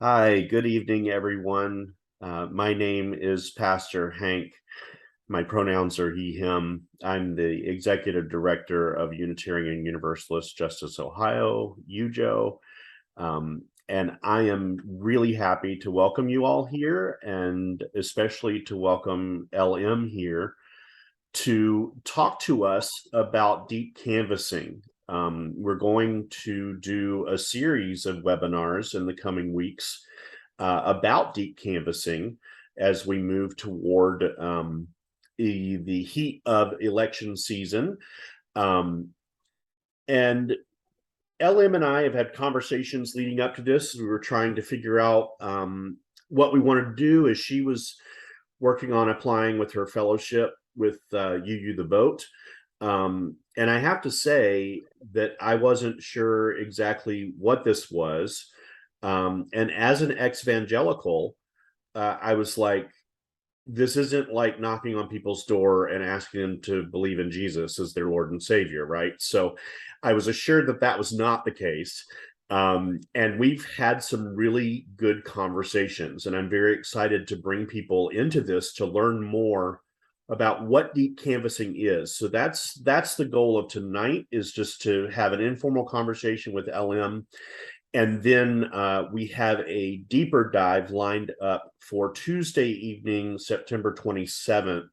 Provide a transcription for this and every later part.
Hi, good evening, everyone. My name is Pastor Hank. My pronouns are he, him. I'm the Executive Director of Unitarian Universalist Justice Ohio, UJO. And I am really happy to welcome you all here, and especially to welcome LM here to talk to us about deep canvassing. We're going to do a series of webinars in the coming weeks about deep canvassing as we move toward the heat of election season. And LM and I have had conversations leading up to this. We were trying to figure out what we wanted to do as she was working on applying with her fellowship with UU the Vote. And I have to say that I wasn't sure exactly what this was. And as an ex-evangelical, I was like, this isn't like knocking on people's door and asking them to believe in Jesus as their Lord and Savior, right? So I was assured that that was not the case. And we've had some really good conversations, and I'm very excited to bring people into this to learn more about what deep canvassing is. So that's the goal of tonight, is just to have an informal conversation with LM, and then we have a deeper dive lined up for Tuesday evening, September 27th,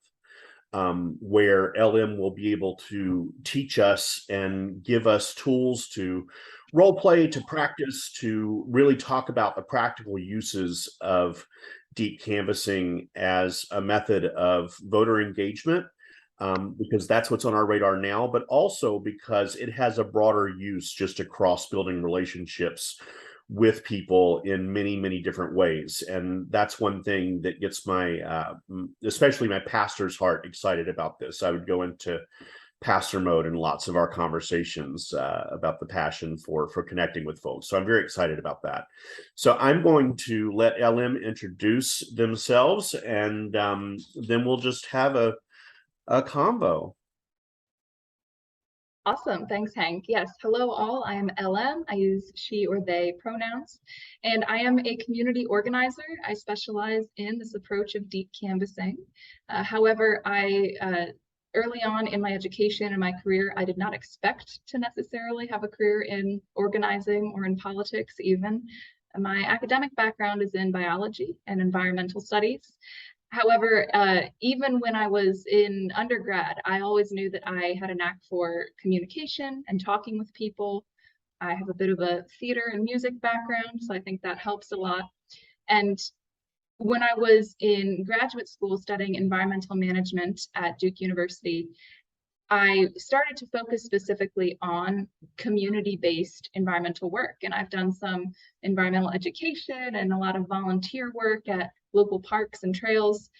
where LM will be able to teach us and give us tools to role play, to practice, to really talk about the practical uses of deep canvassing as a method of voter engagement, because that's what's on our radar now, but also because it has a broader use just across building relationships with people in many, many different ways. And that's one thing that gets especially my pastor's heart excited about this. I would go into pastor mode in lots of our conversations about the passion for connecting with folks. So I'm very excited about that. So I'm going to let LM introduce themselves, and then we'll just have a combo. Awesome. Thanks, Hank. Yes. Hello, all. I am LM. I use she or they pronouns, and I am a community organizer. I specialize in this approach of deep canvassing. However, early on in my education and my career, I did not expect to necessarily have a career in organizing or in politics even. My academic background is in biology and environmental studies. However, even when I was in undergrad, I always knew that I had a knack for communication and talking with people. I have a bit of a theater and music background, so I think that helps a lot. And when I was in graduate school studying environmental management at Duke University, I started to focus specifically on community-based environmental work. And I've done some environmental education and a lot of volunteer work at local parks and trails.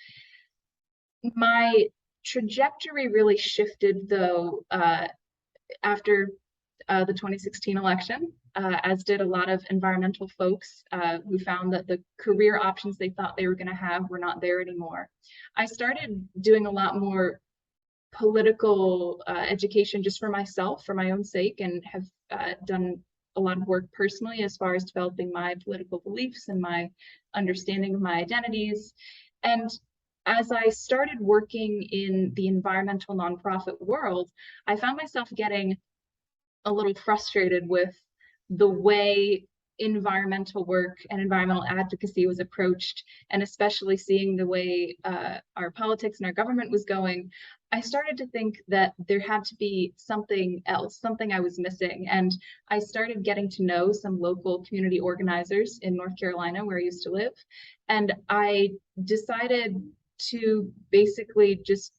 My trajectory really shifted, though, after the 2016 election, as did a lot of environmental folks who found that the career options they thought they were going to have were not there anymore. I started doing a lot more political education just for myself, for my own sake, and have done a lot of work personally as far as developing my political beliefs and my understanding of my identities. And as I started working in the environmental nonprofit world, I found myself getting a little frustrated with the way environmental work and environmental advocacy was approached, and especially seeing the way our politics and our government was going. I started to think that there had to be something else, something I was missing. And I started getting to know some local community organizers in North Carolina, where I used to live. And I decided to basically just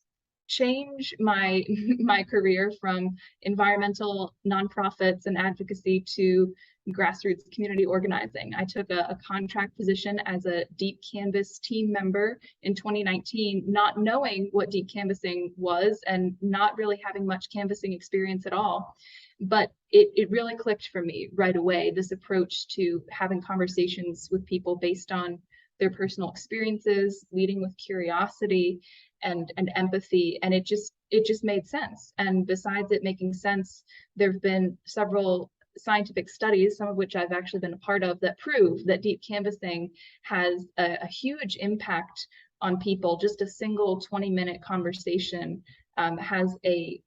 change my my career from environmental nonprofits and advocacy to grassroots community organizing. I took a contract position as a deep canvass team member in 2019, not knowing what deep canvassing was and not really having much canvassing experience at all. But it really clicked for me right away, this approach to having conversations with people based on their personal experiences, leading with curiosity and empathy, and it just made sense. And besides it making sense, there have been several scientific studies, some of which I've actually been a part of, that prove that deep canvassing has a huge impact on people. Just a single 20-minute conversation has a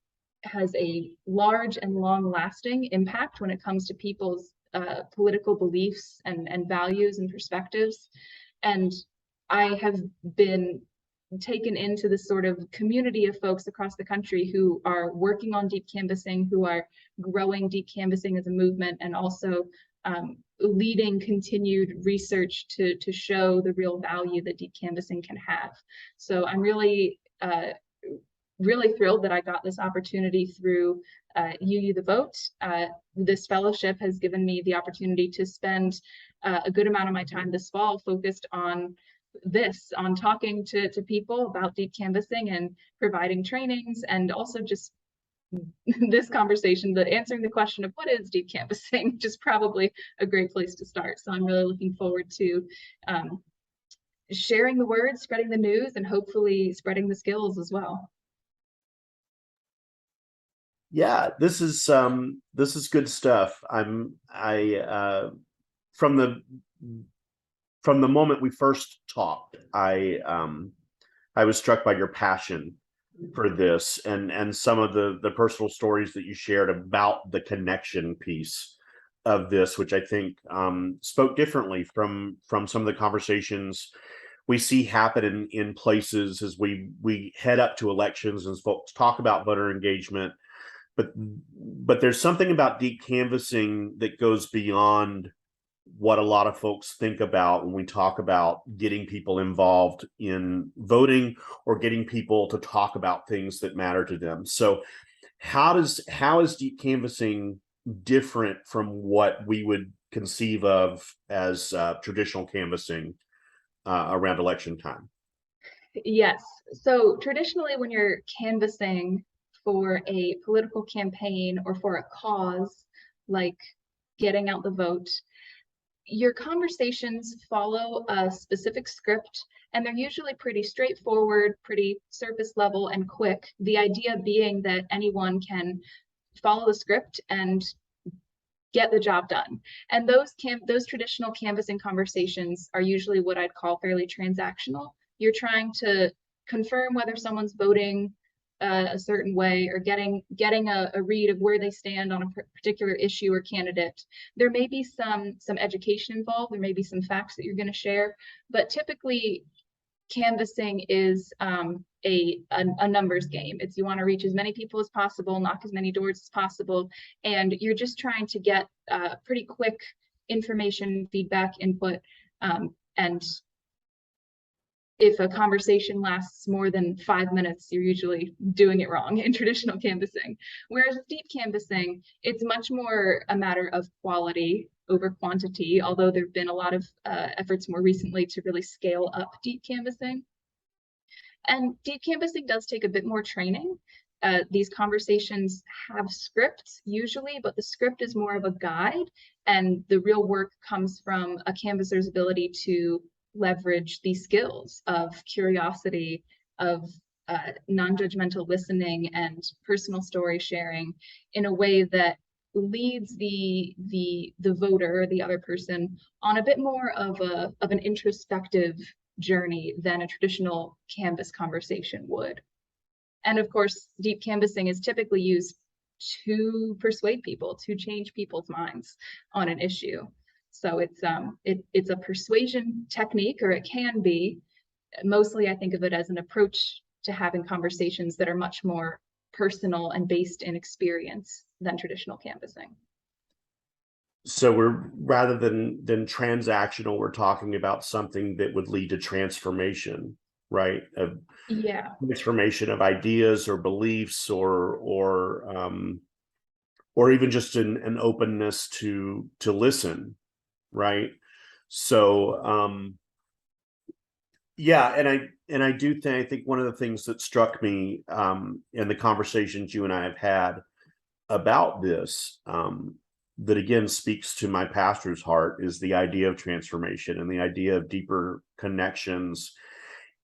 large and long-lasting impact when it comes to people's political beliefs and values and perspectives. And I have been taken into this sort of community of folks across the country who are working on deep canvassing, who are growing deep canvassing as a movement, and also leading continued research to show the real value that deep canvassing can have. So I'm really thrilled that I got this opportunity through UU the Vote. This fellowship has given me the opportunity to spend a good amount of my time this fall focused on talking to people about deep canvassing and providing trainings, and also just this conversation, answering the question of what is deep canvassing, which is probably a great place to start. So I'm really looking forward to sharing the word, spreading the news, and hopefully spreading the skills as well. Yeah, this is good stuff. From the moment we first talked, I was struck by your passion for this, and some of the personal stories that you shared about the connection piece of this, which I think spoke differently from some of the conversations we see happen in places as we head up to elections and folks talk about voter engagement. But there's something about deep canvassing that goes beyond what a lot of folks think about when we talk about getting people involved in voting or getting people to talk about things that matter to them. So how is deep canvassing different from what we would conceive of as traditional canvassing around election time? Yes. So traditionally, when you're canvassing for a political campaign or for a cause like getting out the vote, your conversations follow a specific script, and they're usually pretty straightforward, pretty surface level and quick. The idea being that anyone can follow the script and get the job done. And those traditional canvassing conversations are usually what I'd call fairly transactional. You're trying to confirm whether someone's voting a certain way, or getting a read of where they stand on a particular issue or candidate. There may be some education involved. There may be some facts that you're going to share, but typically canvassing is a numbers game. It's you want to reach as many people as possible, knock as many doors as possible, and you're just trying to get pretty quick information, feedback, input, and if a conversation lasts more than 5 minutes, you're usually doing it wrong in traditional canvassing. Whereas with deep canvassing, it's much more a matter of quality over quantity, although there have been a lot of efforts more recently to really scale up deep canvassing. And deep canvassing does take a bit more training. These conversations have scripts usually, but the script is more of a guide, and the real work comes from a canvasser's ability to leverage these skills of curiosity, of non-judgmental listening, and personal story sharing in a way that leads the voter, the other person, on a bit more of an introspective journey than a traditional canvas conversation would. And of course, deep canvassing is typically used to persuade people, to change people's minds on an issue. So it's a persuasion technique, or it can be. Mostly I think of it as an approach to having conversations that are much more personal and based in experience than traditional canvassing. So we're, rather than transactional, we're talking about something that would lead to transformation, right? Yeah. Transformation of ideas or beliefs, or even just an openness to listen. Right. So, yeah. And I do think, one of the things that struck me, in the conversations you and I have had about this, that again speaks to my pastor's heart, is the idea of transformation and the idea of deeper connections.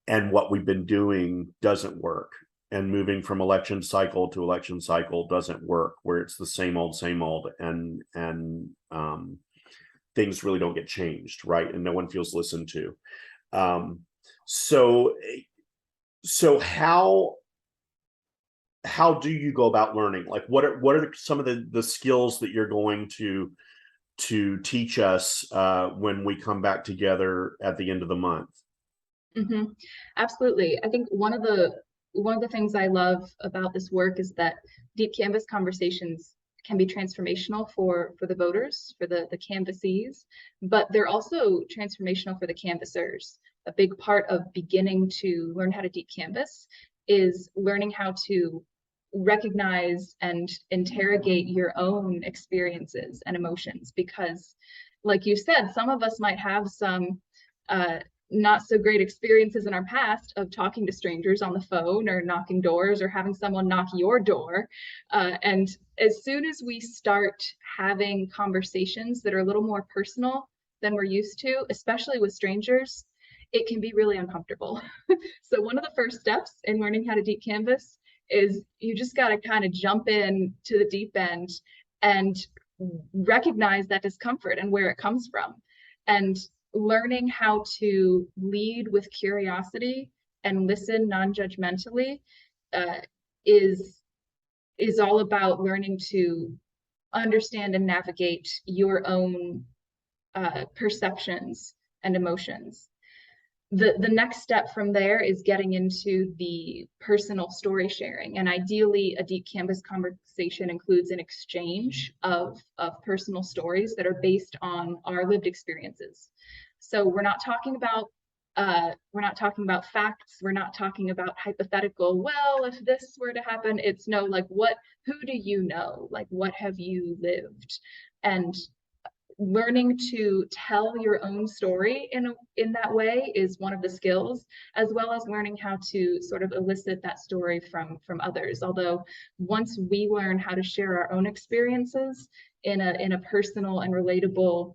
And what we've been doing doesn't work. and moving from election cycle to election cycle doesn't work, where it's the same old, and things really don't get changed, right? And no one feels listened to. So how do you go about learning? Like, what are some of the skills that you're going to teach us when we come back together at the end of the month? Mm-hmm. Absolutely. I think one of the things I love about this work is that deep canvas conversations can be transformational for the voters, for the canvassees, but they're also transformational for the canvassers. A big part of beginning to learn how to deep canvas is learning how to recognize and interrogate your own experiences and emotions, because like you said, some of us might have some not so great experiences in our past of talking to strangers on the phone or knocking doors or having someone knock your door. And as soon as we start having conversations that are a little more personal than we're used to, especially with strangers, it can be really uncomfortable. So one of the first steps in learning how to deep canvas is you just got to kind of jump in to the deep end and recognize that discomfort and where it comes from. And learning how to lead with curiosity and listen non-judgmentally is all about learning to understand and navigate your own perceptions and emotions. The next step from there is getting into the personal story sharing. And ideally, a deep canvas conversation includes an exchange of personal stories that are based on our lived experiences. So we're not talking about facts. We're not talking about hypothetical, well, if this were to happen. It's no, like, who do you know? Like, what have you lived? And learning to tell your own story in that way is one of the skills, as well as learning how to sort of elicit that story from others. Although once we learn how to share our own experiences in a personal and relatable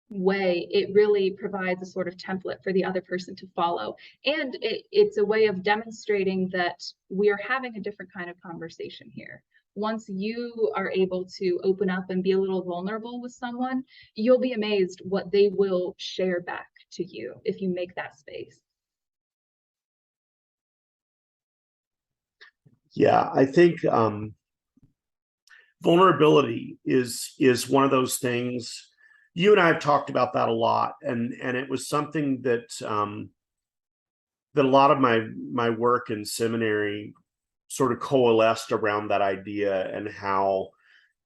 way, it really provides a sort of template for the other person to follow. And it's a way of demonstrating that we are having a different kind of conversation here. Once you are able to open up and be a little vulnerable with someone, you'll be amazed what they will share back to you if you make that space. Yeah, I think vulnerability is one of those things. You and I have talked about that a lot, and it was something that that a lot of my work in seminary sort of coalesced around that idea, and how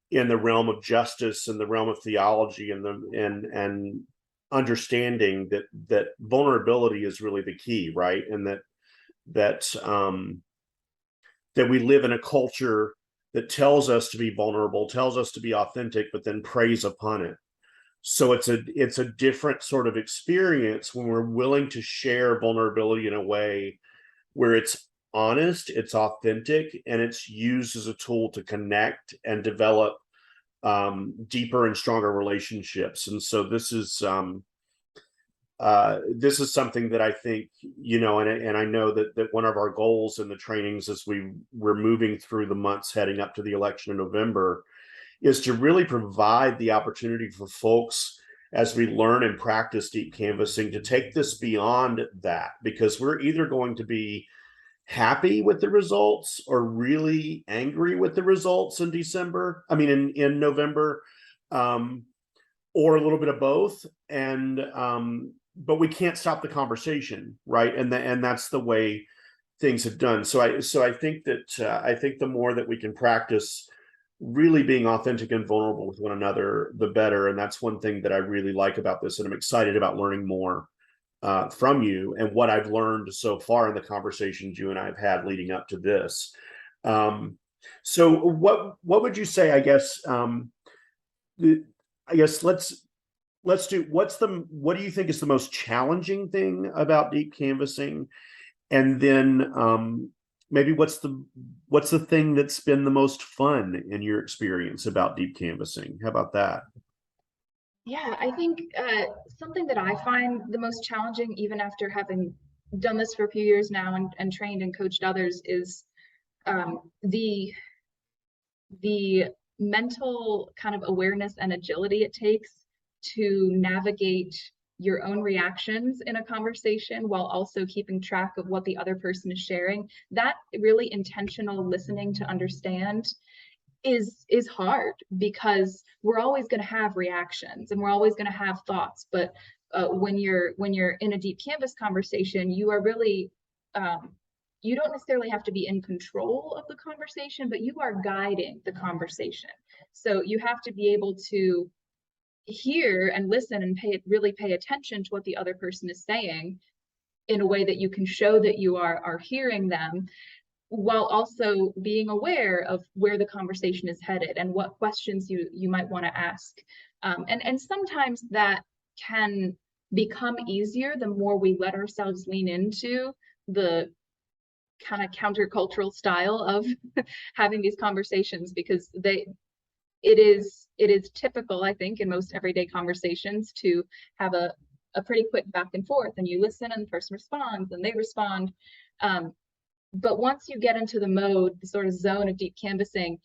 in the realm of justice and the realm of theology and understanding that vulnerability is really the key, right? And that we live in a culture that tells us to be vulnerable, tells us to be authentic, but then preys upon it. So it's a different sort of experience when we're willing to share vulnerability in a way where it's honest, it's authentic, and it's used as a tool to connect and develop deeper and stronger relationships. And so this is something that I think, and I know that one of our goals in the trainings as we're moving through the months heading up to the election in November is to really provide the opportunity for folks, as we learn and practice deep canvassing, to take this beyond that, because we're either going to be happy with the results or really angry with the results in November, or a little bit of both. And but we can't stop the conversation, right? And that's the way things have done. So I think that I think the more that we can practice really being authentic and vulnerable with one another, the better. And that's one thing that I really like about this, and I'm excited about learning more from you and what I've learned so far in the conversations you and I have had leading up to this. So what would you say? I guess let's do what do you think is the most challenging thing about deep canvassing, and then maybe what's the thing that's been the most fun in your experience about deep canvassing? How about that? Yeah, I think something that I find the most challenging, even after having done this for a few years now and trained and coached others, is the mental kind of awareness and agility it takes to navigate your own reactions in a conversation while also keeping track of what the other person is sharing, that really intentional listening to understand is hard, because we're always going to have reactions and we're always going to have thoughts. But when you're in a deep canvas conversation, you are really you don't necessarily have to be in control of the conversation, but you are guiding the conversation. So you have to be able to hear and listen and really pay attention to what the other person is saying in a way that you can show that you are hearing them, while also being aware of where the conversation is headed and what questions you might want to ask. And sometimes that can become easier the more we let ourselves lean into the kind of countercultural style of having these conversations, because it is typical, I think, in most everyday conversations to have a pretty quick back and forth, and you listen and the person responds and they respond. But once you get into the mode, the sort of zone of deep canvassing,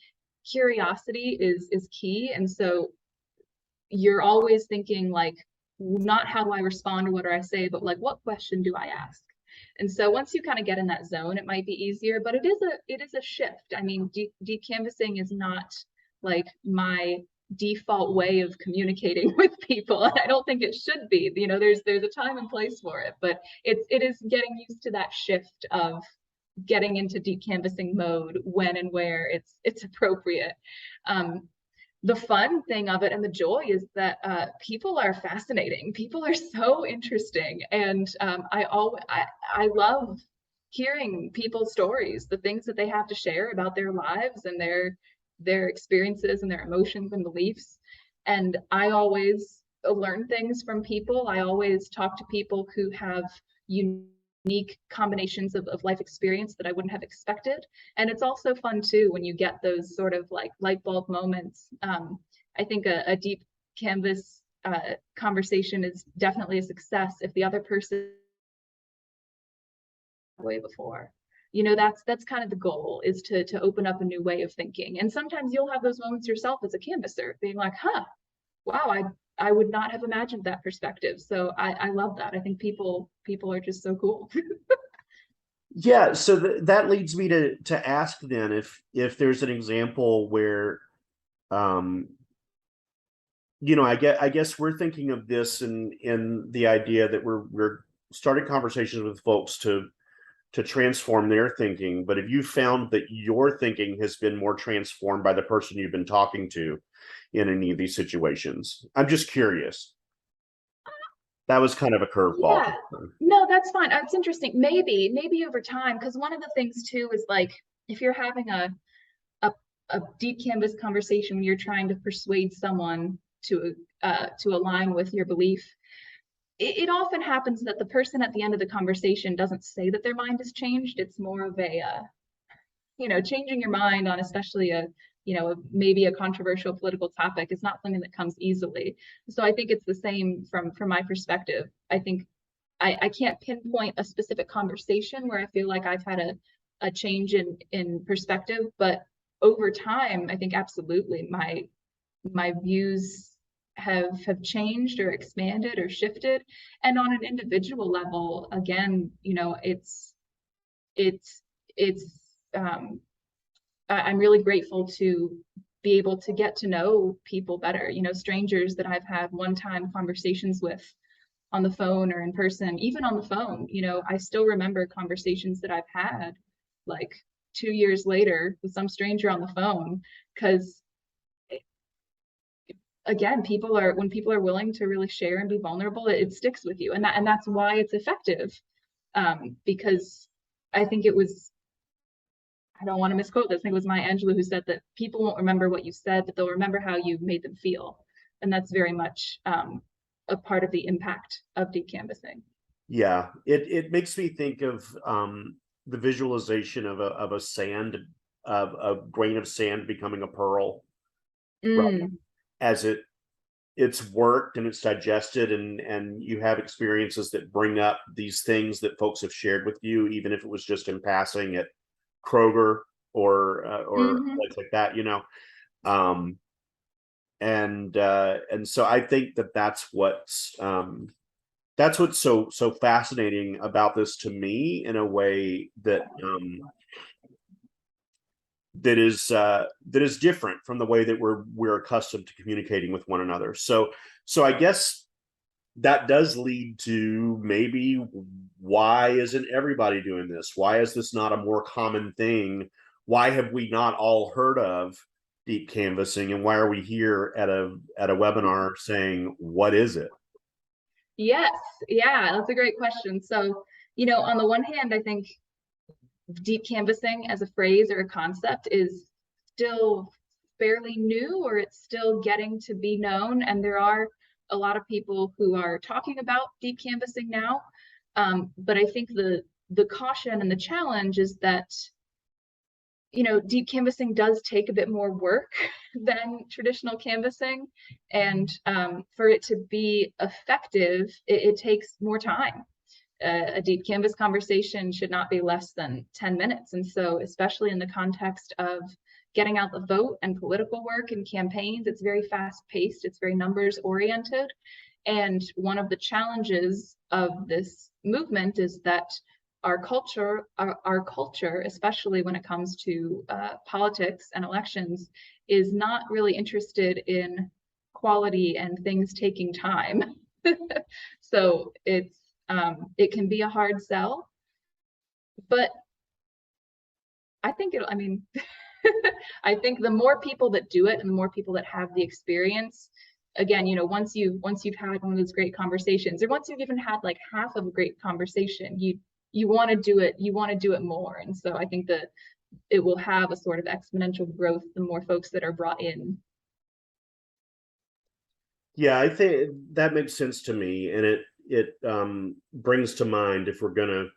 curiosity is key. And so you're always thinking, like, not how do I respond or what do I say, but like, what question do I ask? And so once you kind of get in that zone, it might be easier, but it is a shift. I mean, deep canvassing is not like my default way of communicating with people. And I don't think it should be. You know, there's a time and place for it, but it is getting used to that shift of getting into deep canvassing mode when and where it's appropriate. The fun thing of it and the joy is that people are fascinating. People are so interesting, and I love hearing people's stories, the things that they have to share about their lives and their experiences and their emotions and beliefs. And I always learn things from people. I always talk to people who have unique combinations of life experience that I wouldn't have expected. And it's also fun too when you get those sort of like light bulb moments. I think a deep canvas conversation is definitely a success if the other person way before. You know, that's kind of the goal, is to open up a new way of thinking. And sometimes you'll have those moments yourself as a canvasser, being like, huh, wow, I would not have imagined that perspective. So I love that. I think people are just so cool. Yeah, so that leads me to ask then if there's an example where I guess we're thinking of this in the idea that we're starting conversations with folks to transform their thinking. But if you found that your thinking has been more transformed by the person you've been talking to in any of these situations, I'm just curious. That was kind of a curveball. Yeah, no, that's fine. It's interesting. Maybe over time, because one of the things too is like, if you're having a deep canvas conversation when you're trying to persuade someone to align with your belief, it often happens that the person at the end of the conversation doesn't say that their mind has changed. It's more of a changing your mind on especially maybe a controversial political topic is not something that comes easily. So I think it's the same from my perspective. I think I can't pinpoint a specific conversation where I feel like I've had a change in perspective, but over time, I think absolutely my views have changed or expanded or shifted. And on an individual level, again, I'm really grateful to be able to get to know people better, strangers that I've had one-time conversations with on the phone or in person. Even on the phone, I still remember conversations that I've had like 2 years later with some stranger on the phone, because again, when people are willing to really share and be vulnerable, it sticks with you. And that's why it's effective. Because I think it was, I don't want to misquote this, I think it was Maya Angelou who said that people won't remember what you said, but they'll remember how you made them feel. And that's very much a part of the impact of deep canvassing. Yeah, it makes me think of the visualization of a grain of sand becoming a pearl, right? As it's worked and it's digested, and you have experiences that bring up these things that folks have shared with you, even if it was just in passing at Kroger or Mhm. place like that, um, and so I think that that's what's so fascinating about this to me in a way that is different from the way that we're accustomed to communicating with one another. So I guess that does lead to maybe why isn't everybody doing this? Why is this not a more common thing? Why have we not all heard of deep canvassing, and why are we here at a webinar saying what is it? Yes, yeah, that's a great question. So, on the one hand, I think deep canvassing as a phrase or a concept is still fairly new, or it's still getting to be known. And there are a lot of people who are talking about deep canvassing now. But I think the caution and the challenge is that deep canvassing does take a bit more work than traditional canvassing. And for it to be effective, it takes more time. A deep canvas conversation should not be less than 10 minutes. And so, especially in the context of getting out the vote and political work and campaigns, it's very fast paced, it's very numbers oriented. And one of the challenges of this movement is that our culture, especially when it comes to politics and elections, is not really interested in quality and things taking time. So it can be a hard sell, but I mean, I think the more people that do it and the more people that have the experience, again, once you've had one of those great conversations, or once you've even had like half of a great conversation, you want to do it, more. And so I think that it will have a sort of exponential growth the more folks that are brought in. Yeah, I think that makes sense to me, and it brings to mind, if we're gonna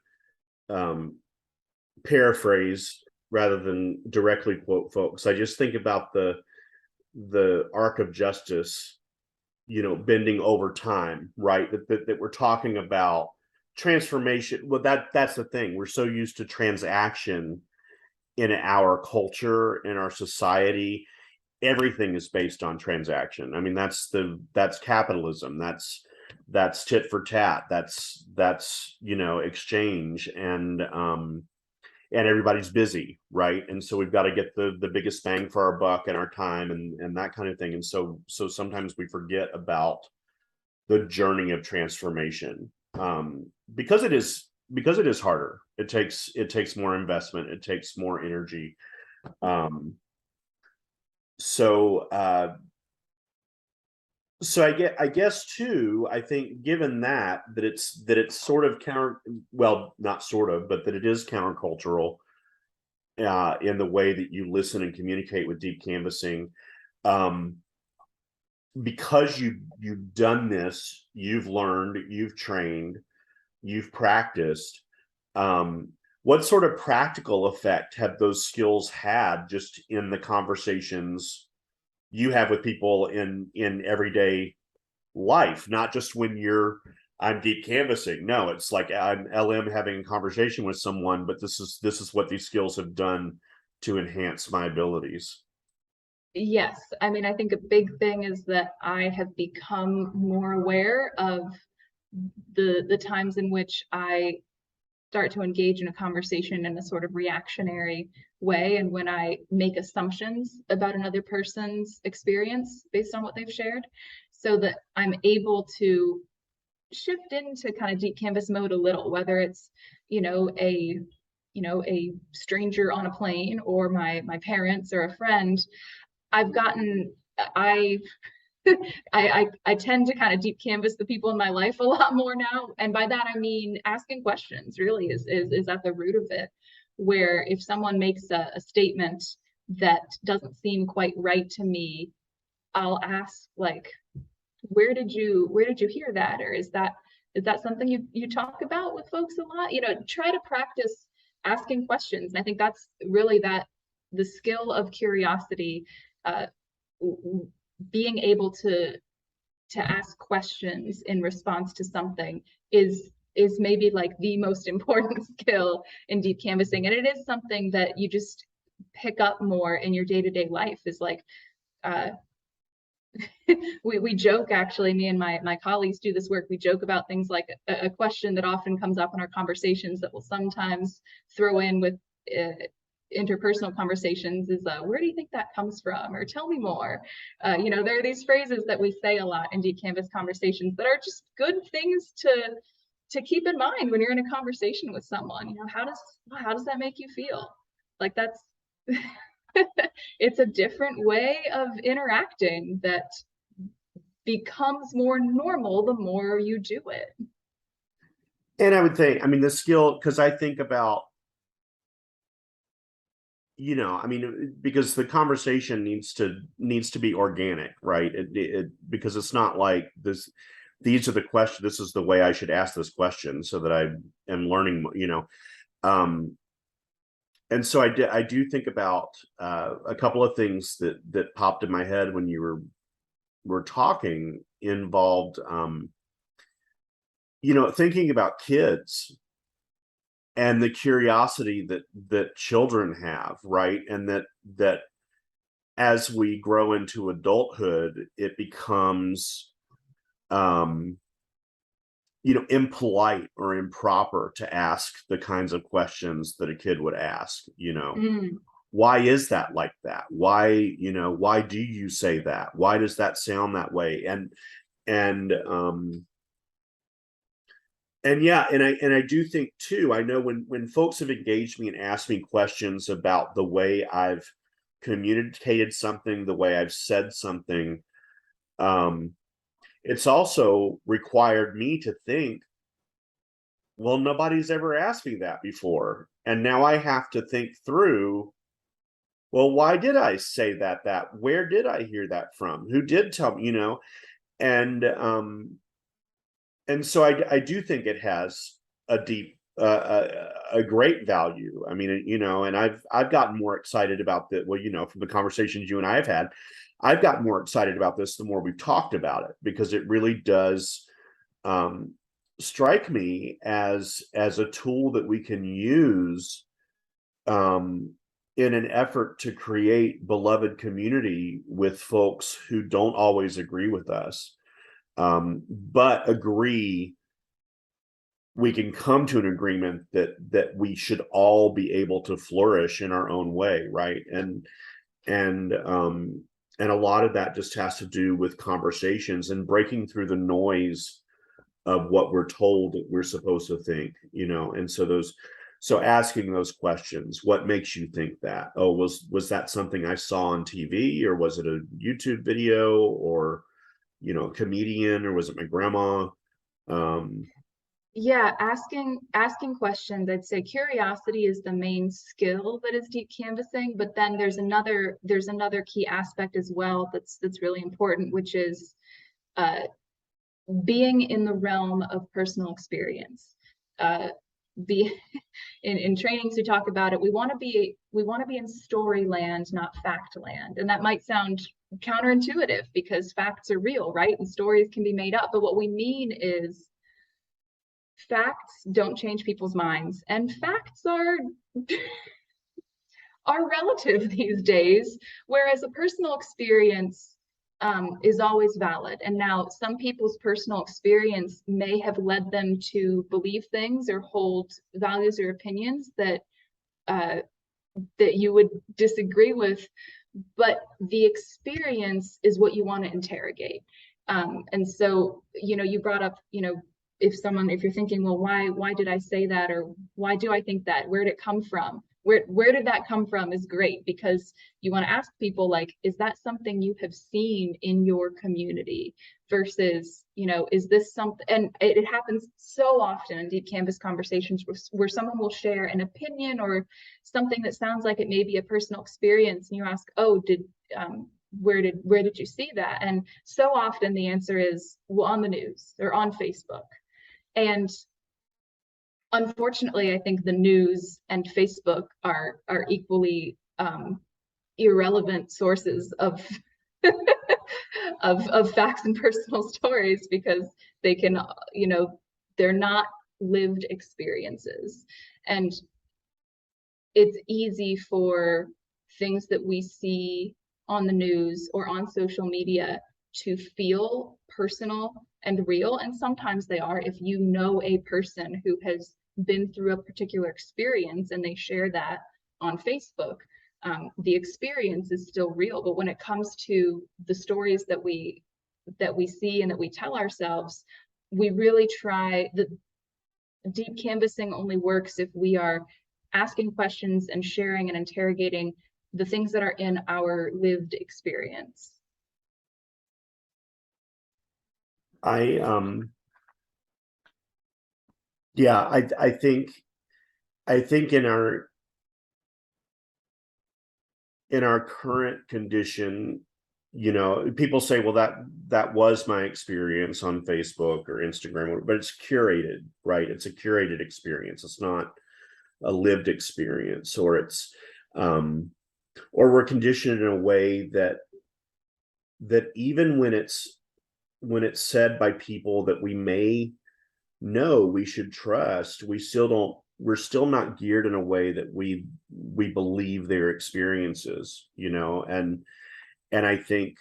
paraphrase rather than directly quote folks, I just think about the arc of justice, bending over time, right? That we're talking about transformation. Well, that's the thing. We're so used to transaction in our culture, in our society. Everything is based on transaction. I mean, that's capitalism. That's tit for tat. That's exchange, and everybody's busy, right? And so we've got to get the biggest bang for our buck and our time, and that kind of thing. And so sometimes we forget about the journey of transformation, because it is harder. It takes more investment. It takes more energy. Um, so so I guess too, I think given that it's sort of counter, well, not sort of, but that it is countercultural in the way that you listen and communicate with deep canvassing. Um, because you've done this, you've learned, you've trained, you've practiced. What sort of practical effect have those skills had just in the conversations you have with people in everyday life, not just when I'm deep canvassing? No, it's like I'm LM having a conversation with someone, but this is what these skills have done to enhance my abilities. Yes, I mean, I think a big thing is that I have become more aware of the times in which I start to engage in a conversation in a sort of reactionary way, and when I make assumptions about another person's experience based on what they've shared, so that I'm able to shift into kind of deep canvas mode a little, whether it's a stranger on a plane, or my parents, or a friend. I've gotten I I tend to kind of deep canvas the people in my life a lot more now. And by that I mean asking questions really is at the root of it. Where if someone makes a statement that doesn't seem quite right to me, I'll ask, like, where did you hear that? Or is that something you talk about with folks a lot? Try to practice asking questions. And I think that's really that the skill of curiosity, uh, being able to ask questions in response to something is maybe like the most important skill in deep canvassing. And it is something that you just pick up more in your day-to-day life is like, we joke, actually, me and my colleagues do this work, we joke about things like a question that often comes up in our conversations that we'll sometimes throw in with interpersonal conversations is, where do you think that comes from? Or tell me more. You know, there are these phrases that we say a lot in Deep Canvas conversations that are just good things to keep in mind when you're in a conversation with someone. You know, how does that make you feel? Like, that's it's a different way of interacting that becomes more normal the more you do it. And I would think, I mean, the skill, because I think about, you know, I mean, because the conversation needs to be organic, right? Because it's not like this, these are the questions, this is the way I should ask this question so that I am learning, you know. And so I do think about a couple of things that popped in my head when you were talking, involved, you know, thinking about kids and the curiosity that children have, right? And that as we grow into adulthood, it becomes you know, impolite or improper to ask the kinds of questions that a kid would ask, you know. Why is that like that? Why, you know, why do you say that? Why does that sound that way? And yeah, and I do think too, I know when folks have engaged me and asked me questions about the way I've communicated something, the way I've said something, it's also required me to think, well, nobody's ever asked me that before. And now I have to think through, well, why did I say that? Where did I hear that from? Who did tell me, you know? And so I do think it has a deep, a great value. I mean, you know, and I've gotten more excited about that. Well, you know, from the conversations you and I have had, I've gotten more excited about this the more we've talked about it, because it really does strike me as a tool that we can use in an effort to create beloved community with folks who don't always agree with us, but agree we can come to an agreement that we should all be able to flourish in our own way, right? And a lot of that just has to do with conversations and breaking through the noise of what we're told that we're supposed to think, you know. And so asking those questions, what makes you think that? Oh, was that something I saw on TV, or was it a YouTube video, or, you know, a comedian, or was it my grandma? Yeah, asking questions. I'd say curiosity is the main skill that is deep canvassing, but then there's another key aspect as well that's really important, which is being in the realm of personal experience. Be in trainings we talk about it. We want to be in story land, not fact land. And that might sound counterintuitive because facts are real, right? And stories can be made up. But what we mean is facts don't change people's minds, and facts are relative these days, whereas a personal experience is always valid. And now some people's personal experience may have led them to believe things or hold values or opinions that that you would disagree with, but the experience is what you want to interrogate. And so, you know, you brought up, you know, if you're thinking, well, why did I say that, or why do I think that? Where did it come from? Where did that come from is great, because you want to ask people, like, is that something you have seen in your community versus, you know, is this something? And it happens so often in deep canvas conversations where someone will share an opinion or something that sounds like it may be a personal experience, and you ask, oh, where did you see that? And so often the answer is, well, on the news or on Facebook. And unfortunately, I think the news and Facebook are equally irrelevant sources of of facts and personal stories, because they can, you know, they're not lived experiences. And it's easy for things that we see on the news or on social media to feel personal and real. And sometimes they are. If you know a person who has been through a particular experience and they share that on Facebook, the experience is still real. But when it comes to the stories that we see and that we tell ourselves, we really try. The deep canvassing only works if we are asking questions and sharing and interrogating the things that are in our lived experience. Yeah, I think in our current condition, you know, people say, well, that was my experience on Facebook or Instagram, but it's curated, right? It's a curated experience. It's not a lived experience, or it's or we're conditioned in a way that even when it's said by people that we may know we should trust, we're still not geared in a way that we believe their experiences, you know. And I think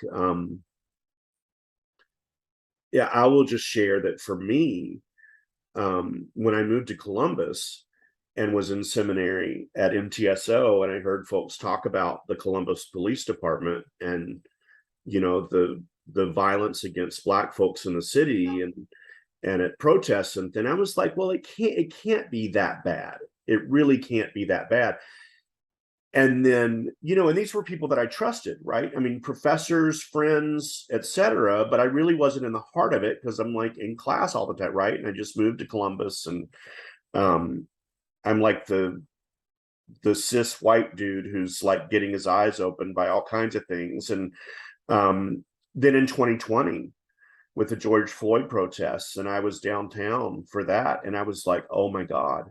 yeah, I will just share that for me, when I moved to Columbus and was in seminary at MTSO, and I heard folks talk about the Columbus Police Department and, you know, the violence against Black folks in the city and at protests, and then I was like, well, it can't be that bad. It really can't be that bad. And then, you know, and these were people that I trusted, right? I mean, professors, friends, etc. But I really wasn't in the heart of it because I'm like in class all the time, right? And I just moved to Columbus, and I'm like the cis white dude who's like getting his eyes opened by all kinds of things. And then in 2020, with the George Floyd protests, and I was downtown for that, and I was like, oh my God,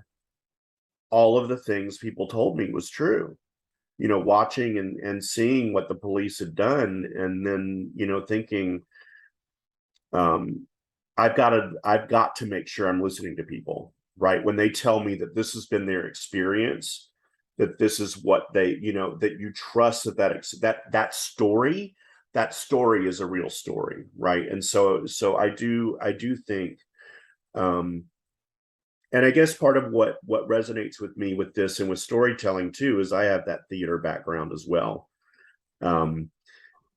all of the things people told me was true. You know, watching and seeing what the police had done, and then, you know, thinking, I've got to make sure I'm listening to people, right? When they tell me that this has been their experience, that this is what they, you know, that you trust that story is a real story, right? And so I do think, and I guess part of what resonates with me with this and with storytelling too is I have that theater background as well. You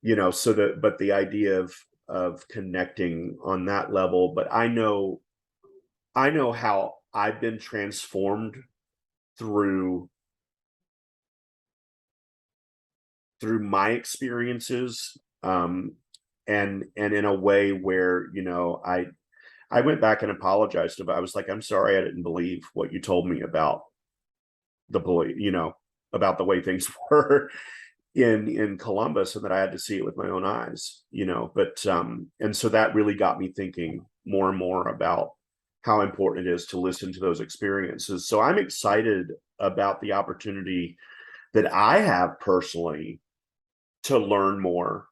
know, so but the idea of connecting on that level, but I know how I've been transformed through my experiences, and in a way where, you know, I went back and apologized about. I was like, I'm sorry, I didn't believe what you told me about the police, you know, about the way things were in Columbus, and that I had to see it with my own eyes, you know. But and so that really got me thinking more and more about how important it is to listen to those experiences. So I'm excited about the opportunity that I have personally to learn more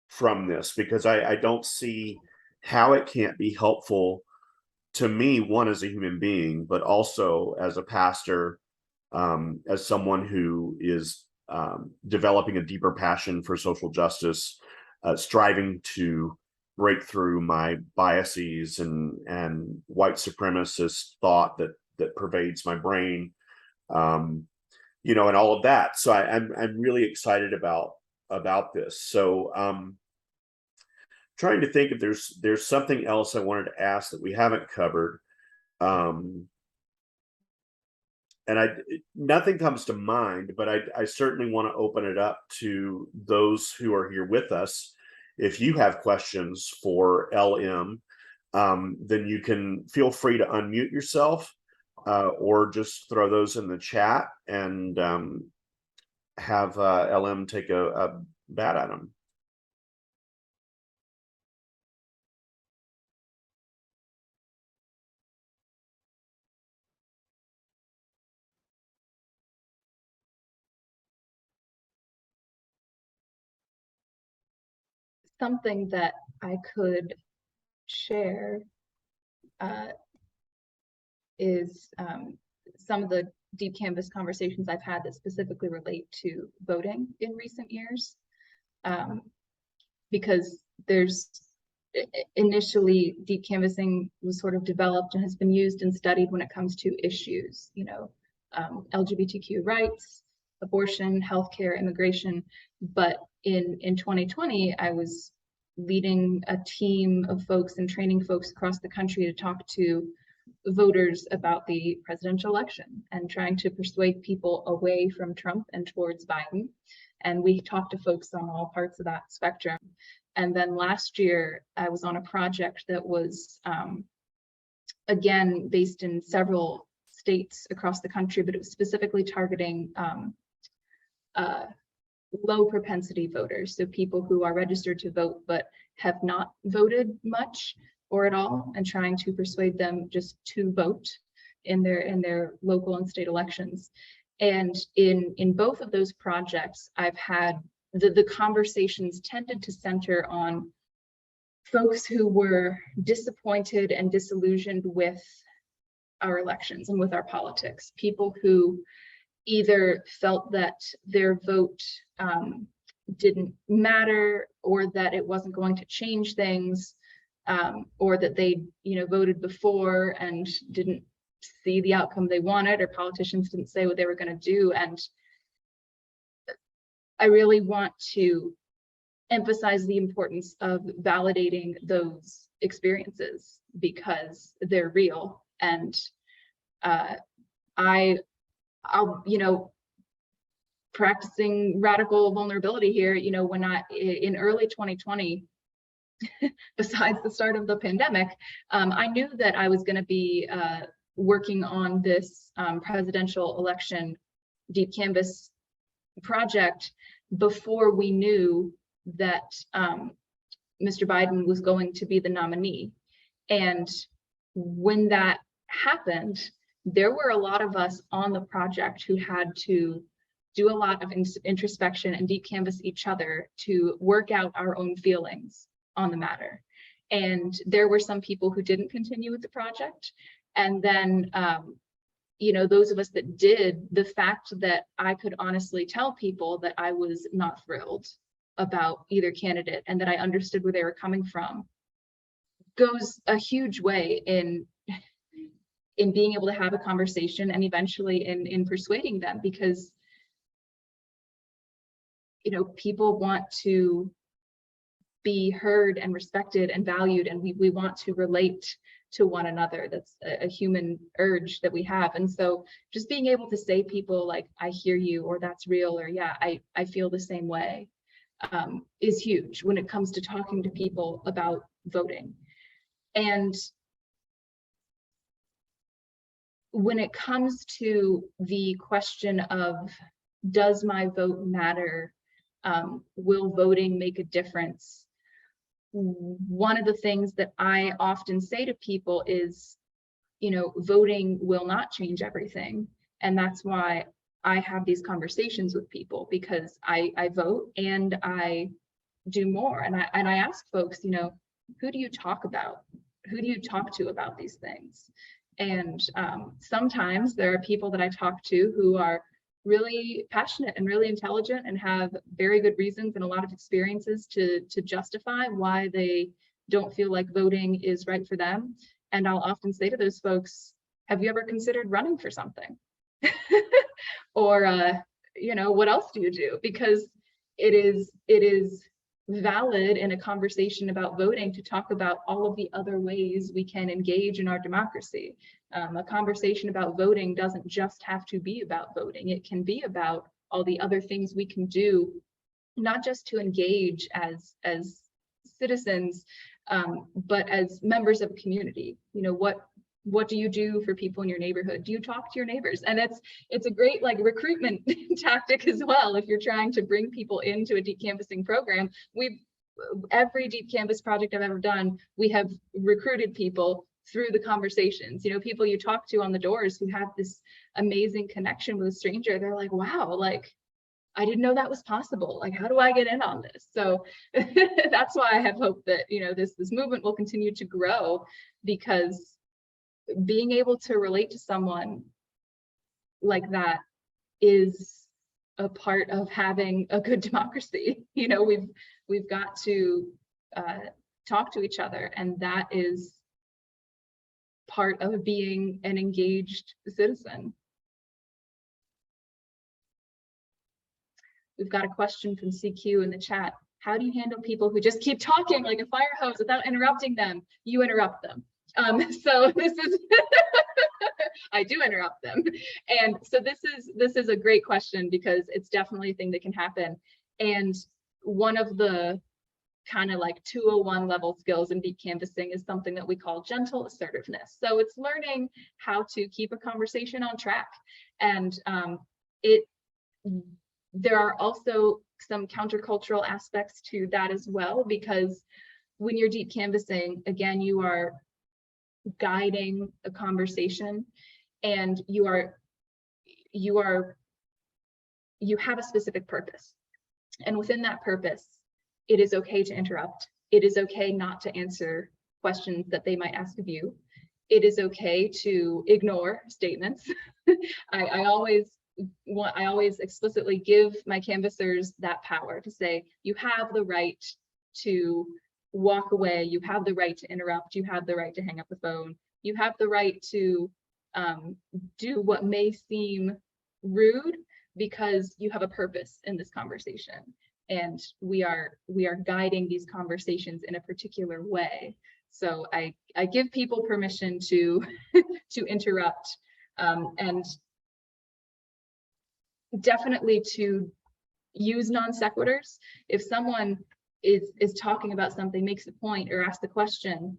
from this, because I don't see how it can't be helpful to me, one, as a human being, but also as a pastor, as someone who is developing a deeper passion for social justice, striving to break through my biases and white supremacist thought that pervades my brain, you know, and all of that. So I'm really excited about this. So trying to think if there's something else I wanted to ask that we haven't covered. And nothing comes to mind, but I certainly want to open it up to those who are here with us. If you have questions for LM, then you can feel free to unmute yourself, or just throw those in the chat, and have LM take a bat at them. Something that I could share is some of the deep canvas conversations I've had that specifically relate to voting in recent years. Because there's initially deep canvassing was sort of developed and has been used and studied when it comes to issues, LGBTQ rights, abortion, healthcare, immigration. But in 2020, I was leading a team of folks and training folks across the country to talk to voters about the presidential election and trying to persuade people away from Trump and towards Biden. And we talked to folks on all parts of that spectrum. And then last year, I was on a project that was, again, based in several states across the country, but it was specifically targeting low propensity voters. So people who are registered to vote, but have not voted much or at all, and trying to persuade them just to vote in their local and state elections. And in both of those projects, I've had the conversations tended to center on folks who were disappointed and disillusioned with our elections and with our politics. People who either felt that their vote didn't matter, or that it wasn't going to change things, or that they voted before and didn't see the outcome they wanted, or politicians didn't say what they were going to do. And I really want to emphasize the importance of validating those experiences because they're real. And I'll practicing radical vulnerability here, when in early 2020, besides the start of the pandemic, I knew that I was going to be working on this presidential election deep canvas project before we knew that Mr. Biden was going to be the nominee. And when that happened, there were a lot of us on the project who had to do a lot of introspection and deep canvas each other to work out our own feelings on the matter. And there were some people who didn't continue with the project. And then those of us that did, the fact that I could honestly tell people that I was not thrilled about either candidate and that I understood where they were coming from goes a huge way in being able to have a conversation and eventually in persuading them, because people want to be heard and respected and valued, and we want to relate to one another. That's a human urge that we have. And so just being able to say people like, I hear you, or that's real, or yeah, I feel the same way, is huge when it comes to talking to people about voting. And when it comes to the question of, does my vote matter? Will voting make a difference? One of the things that I often say to people is, voting will not change everything. And that's why I have these conversations with people, because I vote and I do more. And I ask folks, who do you talk about? Who do you talk to about these things? And sometimes there are people that I talk to who are really passionate and really intelligent and have very good reasons and a lot of experiences to justify why they don't feel like voting is right for them. And I'll often say to those folks, have you ever considered running for something? Or, what else do you do? Because it is valid in a conversation about voting to talk about all of the other ways we can engage in our democracy. A conversation about voting doesn't just have to be about voting. It can be about all the other things we can do, not just to engage as citizens, but as members of a community. What do you do for people in your neighborhood? Do you talk to your neighbors? And it's a great recruitment tactic as well. If you're trying to bring people into a deep canvassing program, every deep canvas project I've ever done, we have recruited people through the conversations. People you talk to on the doors who have this amazing connection with a stranger. They're like, wow, I didn't know that was possible. How do I get in on this? So that's why I have hope that, this movement will continue to grow, because being able to relate to someone like that is a part of having a good democracy. You know, we've got to talk to each other, and that is part of being an engaged citizen. We've got a question from CQ in the chat. How do you handle people who just keep talking like a fire hose without interrupting them? You interrupt them. So this is, I do interrupt them. And so this is a great question, because it's definitely a thing that can happen. And one of the kind of like 201 level skills in deep canvassing is something that we call gentle assertiveness. So it's learning how to keep a conversation on track. And there are also some countercultural aspects to that as well, because when you're deep canvassing, again, you are guiding a conversation, and you have a specific purpose. And within that purpose, it is okay to interrupt. It is okay not to answer questions that they might ask of you. It is okay to ignore statements. I always explicitly give my canvassers that power to say, you have the right to walk away, you have the right to interrupt, you have the right to hang up the phone, you have the right to do what may seem rude, because you have a purpose in this conversation, and we are guiding these conversations in a particular way. So I give people permission to to interrupt, and definitely to use non sequiturs. If someone is talking about something, makes a point, or asks a question,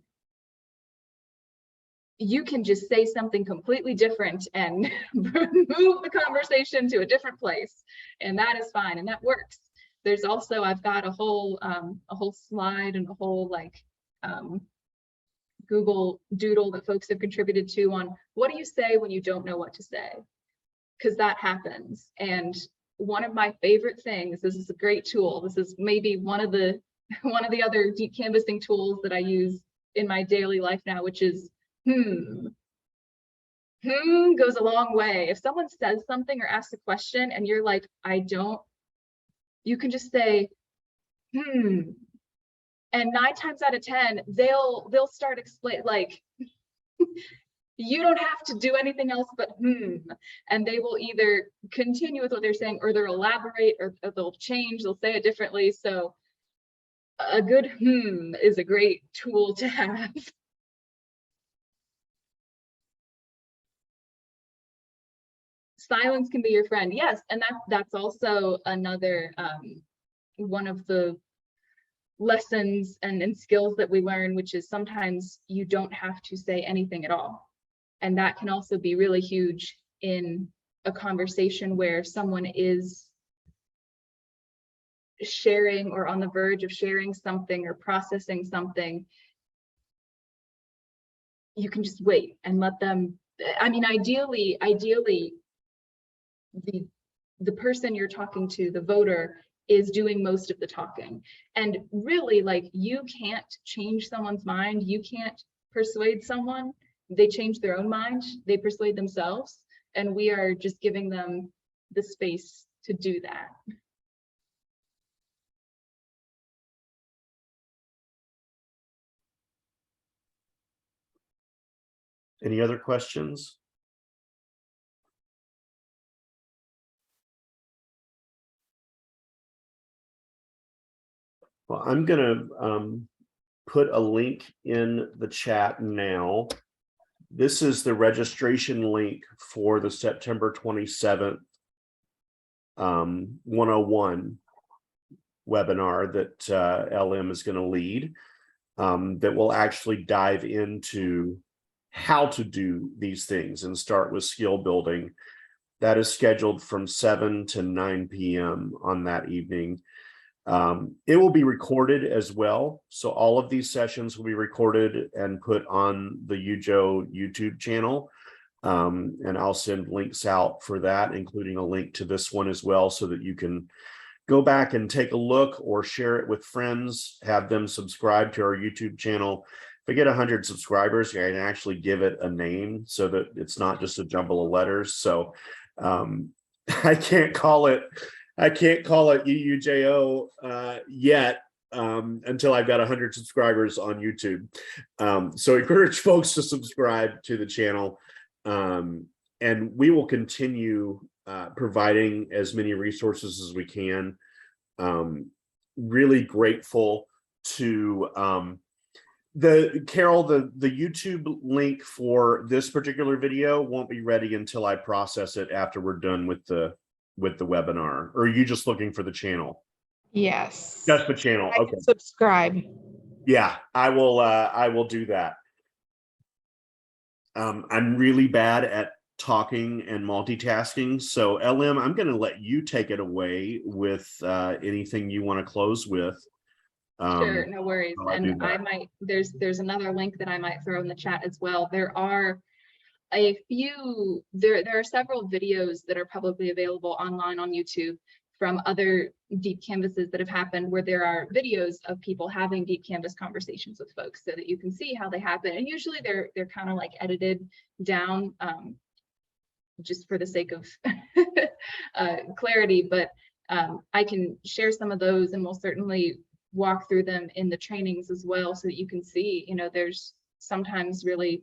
you can just say something completely different and move the conversation to a different place, and that is fine, and that works. There's also, I've got a whole slide and a whole Google Doodle that folks have contributed to on what do you say when you don't know what to say, because that happens. And one of my favorite things, this is a great tool, this is maybe one of the other deep canvassing tools that I use in my daily life now, which is goes a long way. If someone says something or asks a question and you're like, you can just say and 9 times out of 10 they'll start explain, like, you don't have to do anything else but and they will either continue with what they're saying, or they'll elaborate, or they'll change, they'll say it differently. So a good is a great tool to have. Silence can be your friend. Yes, and that's also another one of the lessons and skills that we learn, which is sometimes you don't have to say anything at all. And that can also be really huge in a conversation where someone is sharing or on the verge of sharing something or processing something. You can just wait and let them, I mean, ideally, the person you're talking to, the voter, is doing most of the talking. And really, like, you can't change someone's mind. You can't persuade someone. They change their own mind. They persuade themselves. And we are just giving them the space to do that. Any other questions? Well, I'm going to put a link in the chat now. This is the registration link for the September 27th 101 webinar that LM is going to lead, that will actually dive into how to do these things and start with skill building. That is scheduled from 7 to 9 p.m. on that evening. It will be recorded as well. So all of these sessions will be recorded and put on the UUJO YouTube channel. And I'll send links out for that, including a link to this one as well, so that you can go back and take a look or share it with friends, have them subscribe to our YouTube channel. If I get 100 subscribers, I can actually give it a name so that it's not just a jumble of letters. So I can't call it UUJO yet, until I've got 100 subscribers on YouTube. So encourage folks to subscribe to the channel, and we will continue providing as many resources as we can. Really grateful to Carol, the YouTube link for this particular video won't be ready until I process it after we're done with the webinar. Or are you just looking for the channel? Yes. Just the channel. I Okay. can subscribe. Yeah, I will do that. I'm really bad at talking and multitasking. So LM, I'm going to let you take it away with anything you want to close with. Sure, no worries. And I might, there's another link that I might throw in the chat as well. There are a few, there are several videos that are publicly available online on YouTube from other deep canvases that have happened, where there are videos of people having deep canvas conversations with folks so that you can see how they happen. And usually they're kind of like edited down, just for the sake of clarity, but I can share some of those, and we'll certainly walk through them in the trainings as well, so that you can see, you know, there's sometimes really,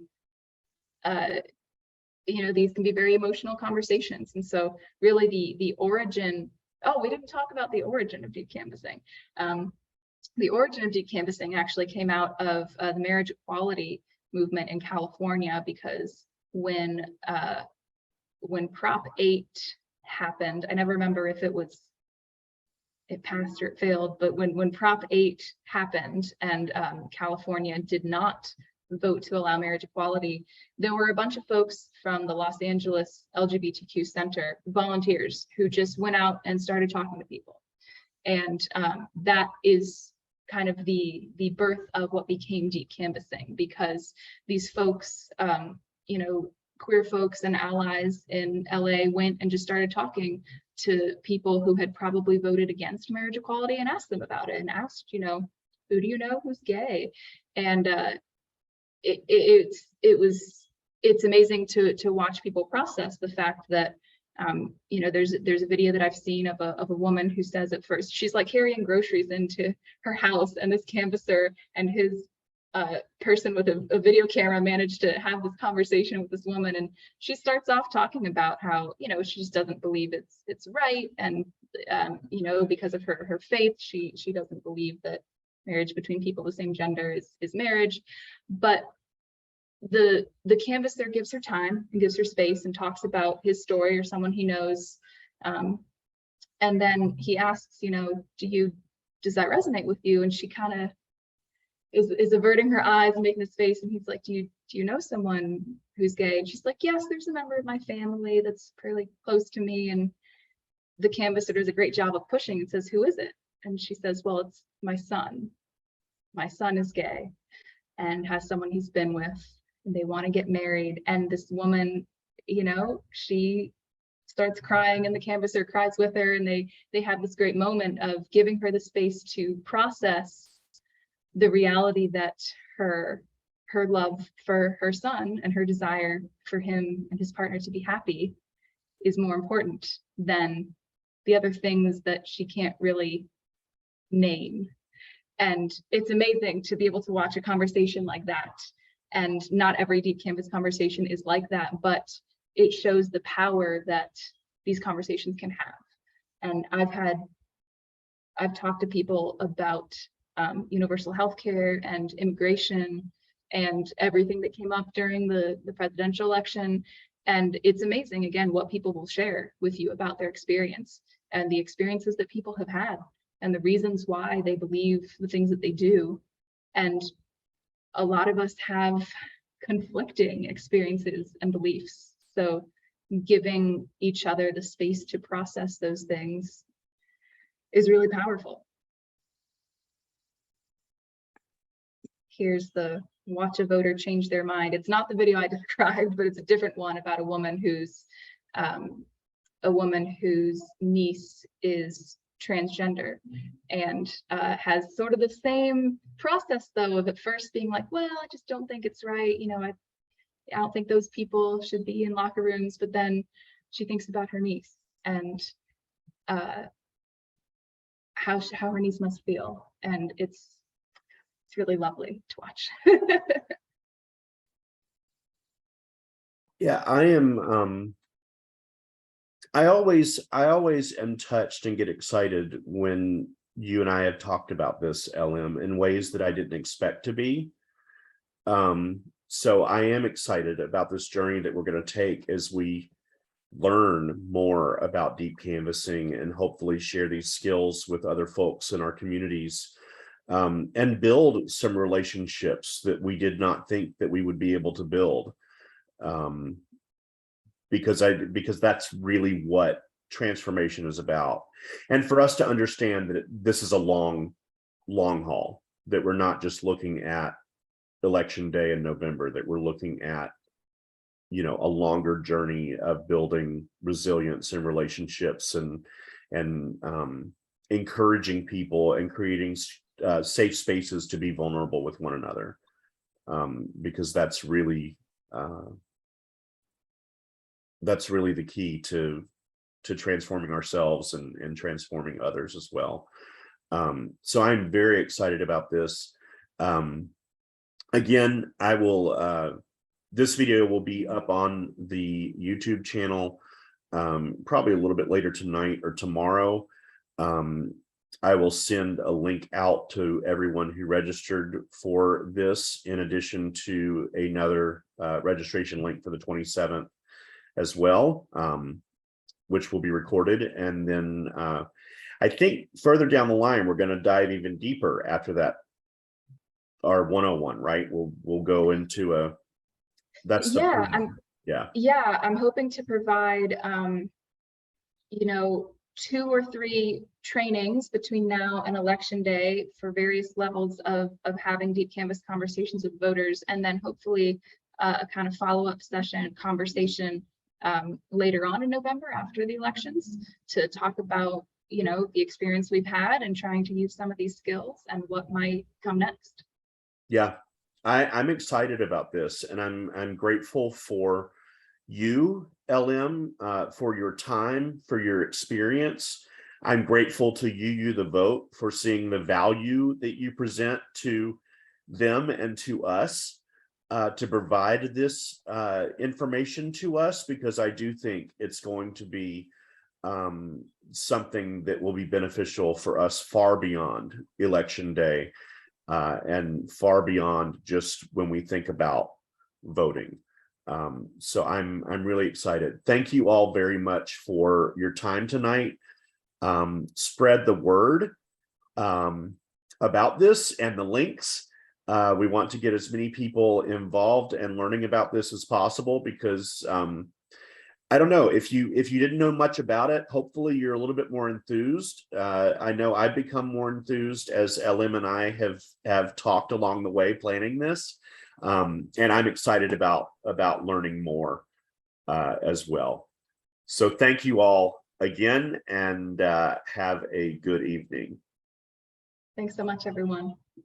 you know, these can be very emotional conversations. And so really the origin, oh, we didn't talk about the origin of deep canvassing. The origin of deep canvassing actually came out of the marriage equality movement in California, because when Prop 8 happened, I never remember if it passed or it failed, but when Prop 8 happened and California did not vote to allow marriage equality, there were a bunch of folks from the Los Angeles LGBTQ Center, volunteers, who just went out and started talking to people. And that is kind of the birth of what became deep canvassing, because these folks, you know, queer folks and allies in LA went and just started talking to people who had probably voted against marriage equality, and asked them about it, and asked, you know, who do you know who's gay? And it's amazing to watch people process the fact that you know, there's a video that I've seen of a woman who says at first she's like carrying groceries into her house, and this canvasser and his person with a video camera managed to have this conversation with this woman, and she starts off talking about how, you know, she just doesn't believe it's right, and you know, because of her faith, she doesn't believe that marriage between people of the same gender is marriage. But the canvasser gives her time and gives her space and talks about his story or someone he knows, and then he asks, you know, does that resonate with you? And she kind of is averting her eyes and making this face, and he's like, do you know someone who's gay? And she's like, yes, there's a member of my family that's fairly close to me. And the canvasser does a great job of pushing and says, who is it? And she says, well, it's my son. My son is gay and has someone he's been with, and they want to get married. And this woman, you know, she starts crying, and the canvasser cries with her, and they have this great moment of giving her the space to process the reality that her love for her son and her desire for him and his partner to be happy is more important than the other things that she can't really name. And it's amazing to be able to watch a conversation like that. And not every deep canvas conversation is like that, but it shows the power that these conversations can have. And I've talked to people about universal health care and immigration and everything that came up during the presidential election. And it's amazing, again, what people will share with you about their experience and the experiences that people have had and the reasons why they believe the things that they do. And a lot of us have conflicting experiences and beliefs. So giving each other the space to process those things is really powerful. Here's the watch a voter change their mind. It's not the video I described, but it's a different one about a woman whose niece is transgender and has sort of the same process, though, of at first being like, well, I just don't think it's right, you know, I don't think those people should be in locker rooms. But then she thinks about her niece and how her niece must feel, and it's really lovely to watch. Yeah, I am. I always am touched and get excited when you and I have talked about this, LM, in ways that I didn't expect to be. So I am excited about this journey that we're going to take as we learn more about deep canvassing and hopefully share these skills with other folks in our communities, and build some relationships that we did not think that we would be able to build. Because that's really what transformation is about. And for us to understand that this is a long haul, that we're not just looking at election day in November, that we're looking at, you know, a longer journey of building resilience and relationships and encouraging people and creating safe spaces to be vulnerable with one another, because that's really the key to transforming ourselves and transforming others as well. So I'm very excited about this. Again, I will, this video will be up on the YouTube channel, probably a little bit later tonight or tomorrow. I will send a link out to everyone who registered for this, in addition to another registration link for the 27th as well, which will be recorded. And then I think further down the line, we're going to dive even deeper after that, our 101, right? We'll go into that's the I'm hoping to provide you know, 2 or 3 trainings between now and election day for various levels of having deep canvas conversations with voters, and then hopefully a kind of follow-up session conversation later on in November after the elections to talk about, you know, the experience we've had and trying to use some of these skills and what might come next. Yeah, I'm excited about this, and I'm grateful for you, LM, for your time, for your experience. I'm grateful to UU the Vote for seeing the value that you present to them and to us, to provide this information to us, because I do think it's going to be something that will be beneficial for us far beyond election day, and far beyond just when we think about voting. So I'm really excited. Thank you all very much for your time tonight. Spread the word about this and the links. We want to get as many people involved and learning about this as possible, because I don't know, if you didn't know much about it, hopefully you're a little bit more enthused. I know I've become more enthused as LM and I have talked along the way planning this, and I'm excited about learning more as well. So thank you all again, and have a good evening. Thanks so much, everyone.